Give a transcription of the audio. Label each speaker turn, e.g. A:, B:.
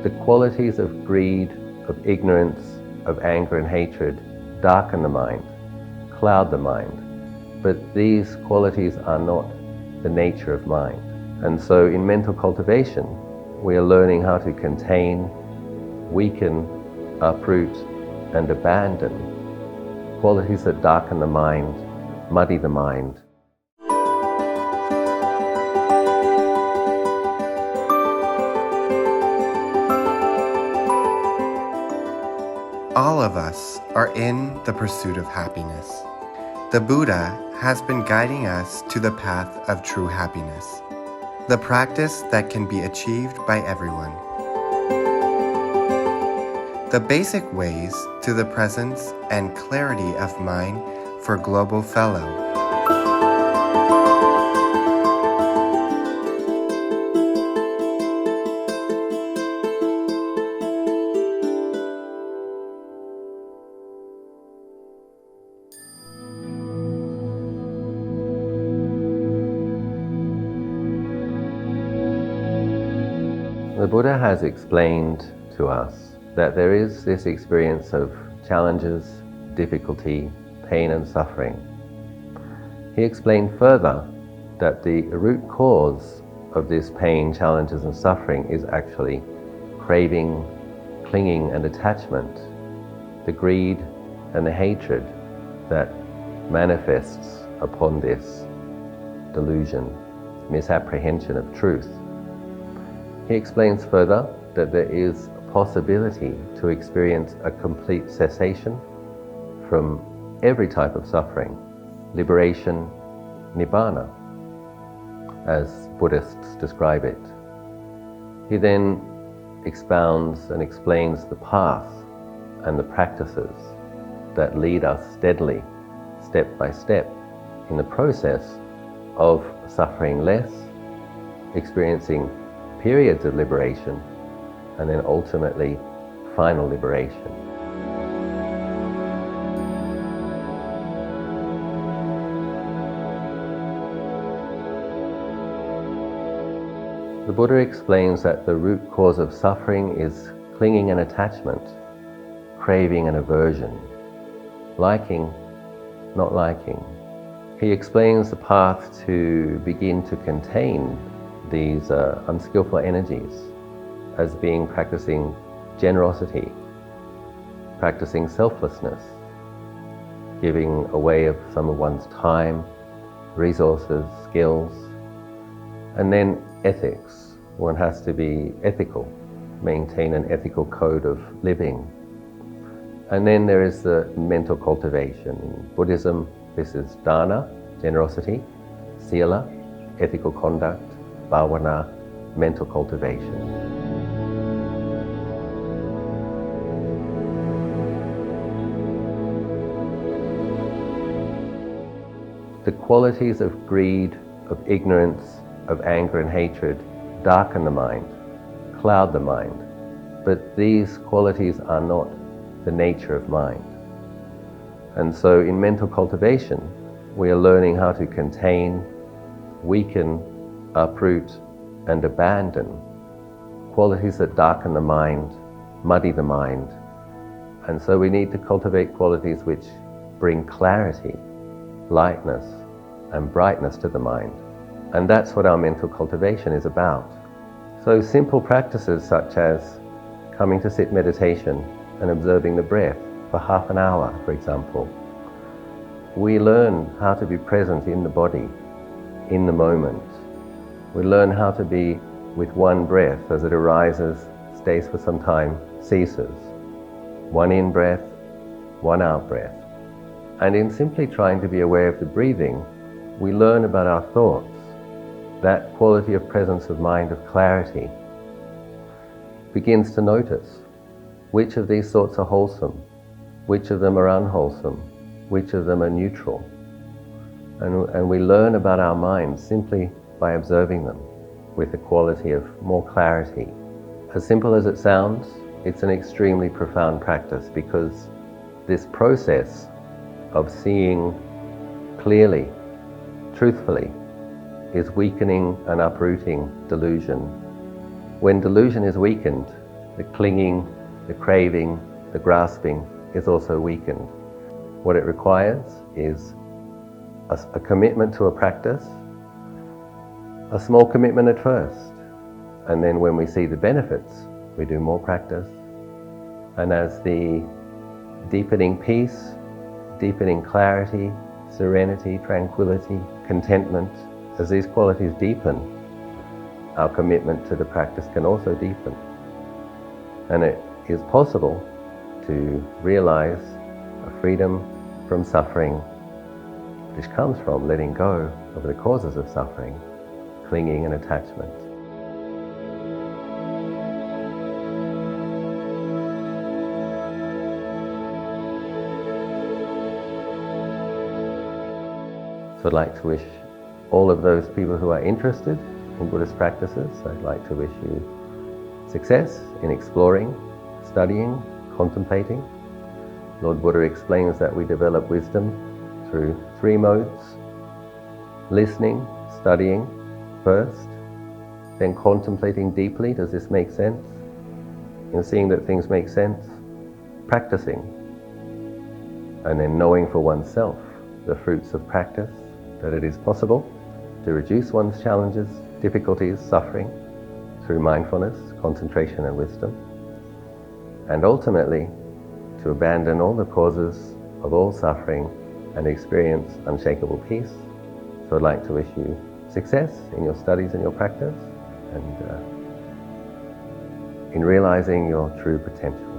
A: The qualities of greed, of ignorance, of anger and hatred darken the mind, cloud the mind. But these qualities are not the nature of mind. And so in mental cultivation, we are learning how to contain, weaken, uproot, and abandon qualities that darken the mind, muddy the mind.
B: All of us are in the pursuit of happiness. The Buddha has been guiding us to the path of true happiness, the practice that can be achieved by everyone. The basic ways to the presence and clarity of mind for global fellow.
A: The Buddha has explained to us that there is this experience of challenges, difficulty, pain and suffering. He explained further that the root cause of this pain, challenges and suffering is actually craving, clinging and attachment, the greed and the hatred that manifests upon this delusion, misapprehension of truth. He explains further that there is a possibility to experience a complete cessation from every type of suffering, liberation, nibbana, as Buddhists describe it. He then expounds and explains the path and the practices that lead us steadily, step by step, in the process of suffering less, experiencing periods of liberation, and then ultimately final liberation. The Buddha explains that the root cause of suffering is clinging and attachment, craving and aversion, liking, not liking. He explains the path to begin to contain these unskillful energies as being practicing generosity, practicing selflessness, giving away of some of one's time, resources, skills, and then ethics. One has to be ethical, maintain an ethical code of living. And then there is the mental cultivation. In Buddhism, this is dana, generosity, sila, ethical conduct, bhavana, mental cultivation. The qualities of greed, of ignorance, of anger and hatred darken the mind, cloud the mind. But these qualities are not the nature of mind. And so in mental cultivation, we are learning how to contain, weaken, uproot and abandon qualities that darken the mind, muddy the mind. And so we need to cultivate qualities which bring clarity, lightness and brightness to the mind. And that's what our mental cultivation is about. So simple practices such as coming to sit meditation and observing the breath for half an hour, for example. We learn how to be present in the body, in the moment. We learn how to be with one breath as it arises, stays for some time, ceases. One in breath, one out breath. And in simply trying to be aware of the breathing, we learn about our thoughts, that quality of presence of mind, of clarity, begins to notice which of these thoughts are wholesome, which of them are unwholesome, which of them are neutral. And we learn about our minds simply by observing them with a quality of more clarity. As simple as it sounds, it's an extremely profound practice, because this process of seeing clearly, truthfully, is weakening and uprooting delusion. When delusion is weakened, the clinging, the craving, the grasping is also weakened. What it requires is a commitment to a practice, a small commitment at first, and then when we see the benefits, we do more practice. And as the deepening peace, deepening clarity, serenity, tranquility, contentment, as these qualities deepen, our commitment to the practice can also deepen. And it is possible to realize a freedom from suffering, which comes from letting go of the causes of suffering, clinging and attachment. So I'd like to wish all of those people who are interested in Buddhist practices, I'd like to wish you success in exploring, studying, contemplating. Lord Buddha explains that we develop wisdom through 3 modes: listening, studying first, then contemplating deeply, does this make sense? And seeing that things make sense, practicing, and then knowing for oneself the fruits of practice, that it is possible to reduce one's challenges, difficulties, suffering through mindfulness, concentration and wisdom, and ultimately to abandon all the causes of all suffering and experience unshakable peace. So I'd like to wish you success in your studies and your practice, and in realizing your true potential.